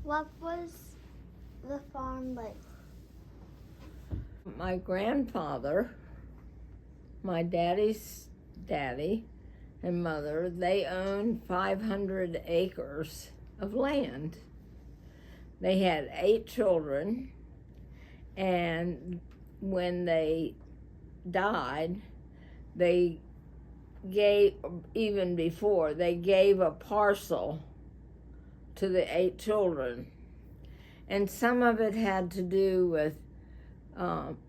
What was the farm like? My grandfather, my daddy's daddy and mother, they owned 500 acres of land. They had 8 children, and when they died, they gave, even before, they gave a parcel to the 8 children. And some of it had to do with,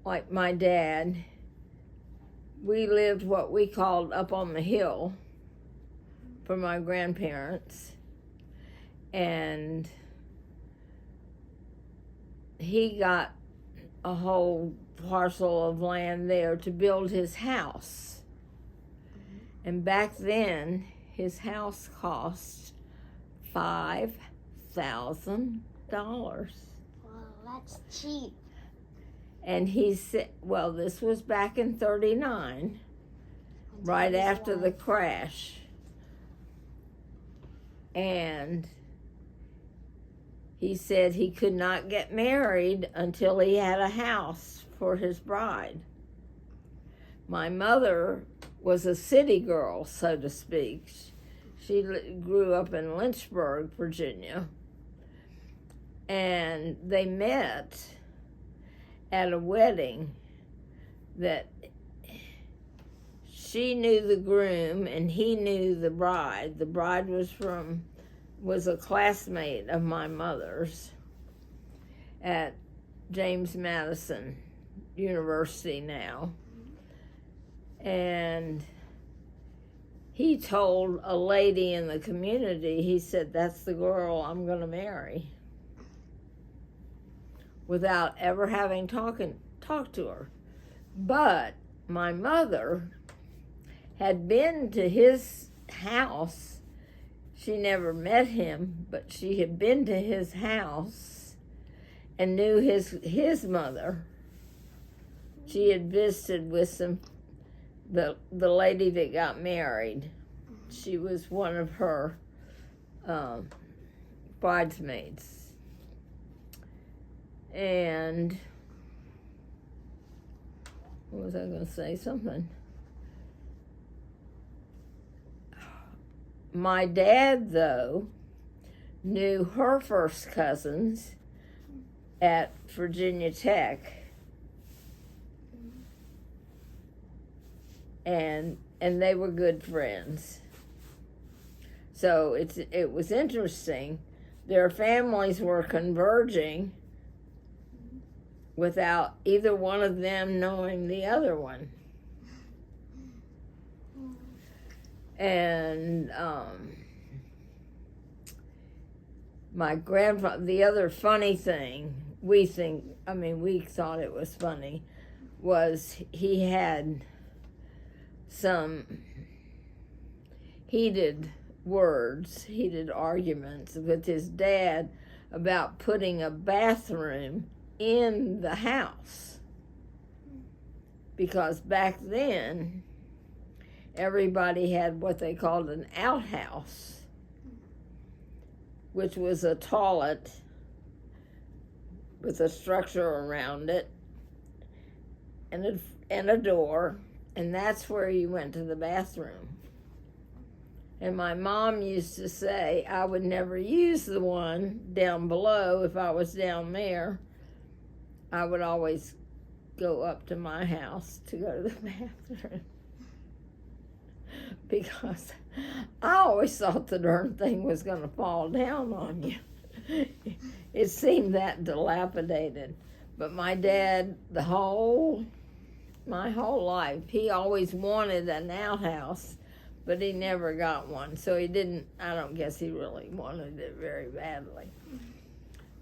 like my dad, we lived what we called up on the hill for my grandparents. And he got a whole parcel of land there to build his house. And back then, his house cost $5,000. Wow, that's cheap. And he said, well, this was back in 39, right after the crash. And he said he could not get married until he had a house for his bride. My mother was a city girl, so to speak. She grew up in Lynchburg, Virginia. And they met at a wedding that she knew the groom and he knew the bride. The bride was a classmate of my mother's at James Madison University now. And he told a lady in the community, he said, that's the girl I'm going to marry, without ever having talked to her. But my mother had been to his house. She never met him, but she had been to his house and knew his mother. She had visited with the lady that got married. She was one of her bridesmaids. And what was I going to say? Something. My dad, though, knew her first cousins at Virginia Tech. And they were good friends. So it was interesting. Their families were converging without either one of them knowing the other one. And my grandfather, the other funny thing, we thought it was funny, was he had some heated arguments with his dad about putting a bathroom in the house. Because back then, everybody had what they called an outhouse, which was a toilet with a structure around it and a door, and that's where you went to the bathroom. And my mom used to say I would never use the one down below. If I was down there, I would always go up to my house to go to the bathroom. Because I always thought the darn thing was going to fall down on you. It seemed that dilapidated. But my dad, my whole life, he always wanted an outhouse, but he never got one. So I don't guess he really wanted it very badly.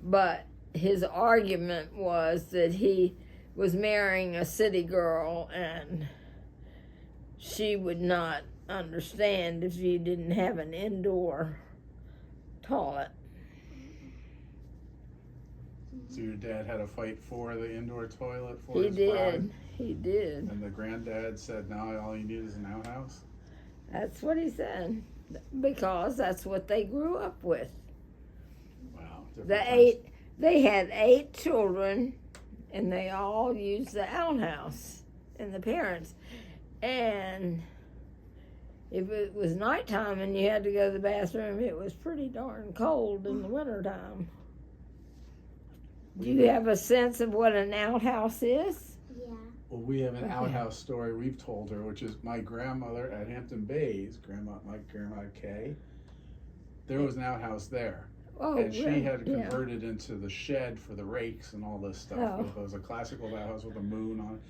But his argument was that he was marrying a city girl and she would not understand if you didn't have an indoor toilet. So your dad had a fight for the indoor toilet for his bride? He did. And the granddad said, now all you need is an outhouse? That's what he said, because that's what they grew up with. Wow. different times. They had 8 children, and they all used the outhouse, and the parents. And if it was nighttime and you had to go to the bathroom, it was pretty darn cold in the wintertime. Do you have a sense of what an outhouse is? Yeah. Well, we have an Okay. outhouse story we've told her, which is my grandmother at Hampton Bays, my grandma Kay. There was an outhouse there, Oh, and she really? had Yeah. converted into the shed for the rakes and all this stuff. Oh. It was a classical outhouse with a moon on it.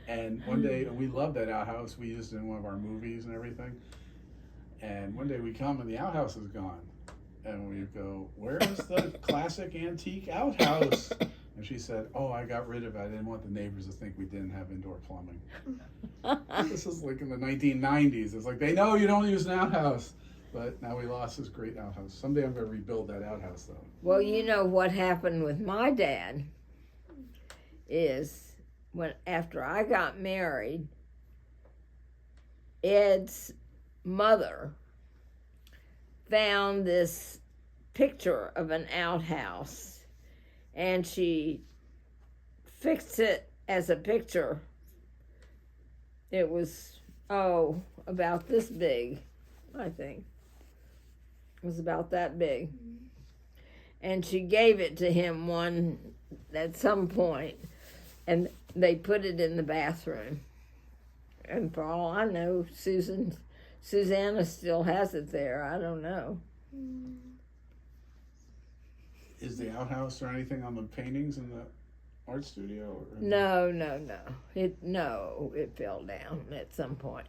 And one day, and we loved that outhouse. We used it in one of our movies and everything. And one day we come and the outhouse is gone. And we go, "Where is the classic antique outhouse?" And she said, "Oh, I got rid of it. I didn't want the neighbors to think we didn't have indoor plumbing." This is like in the 1990s. It's like, they know you don't use an outhouse. But now we lost this great outhouse. Someday I'm going to rebuild that outhouse, though. Well, you know what happened with my dad is after I got married, Ed's mother found this picture of an outhouse, and she fixed it as a picture. It was, about this big, I think. It was about that big. And she gave it to him at some point, and they put it in the bathroom. And for all I know, Susanna still has it there. I don't know. Is the outhouse or anything on the paintings in the art studio? Or No. It fell down at some point.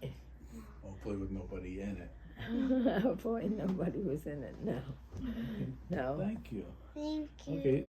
Hopefully with nobody in it. Boy, nobody was in it. No. Thank you. Thank you. Okay.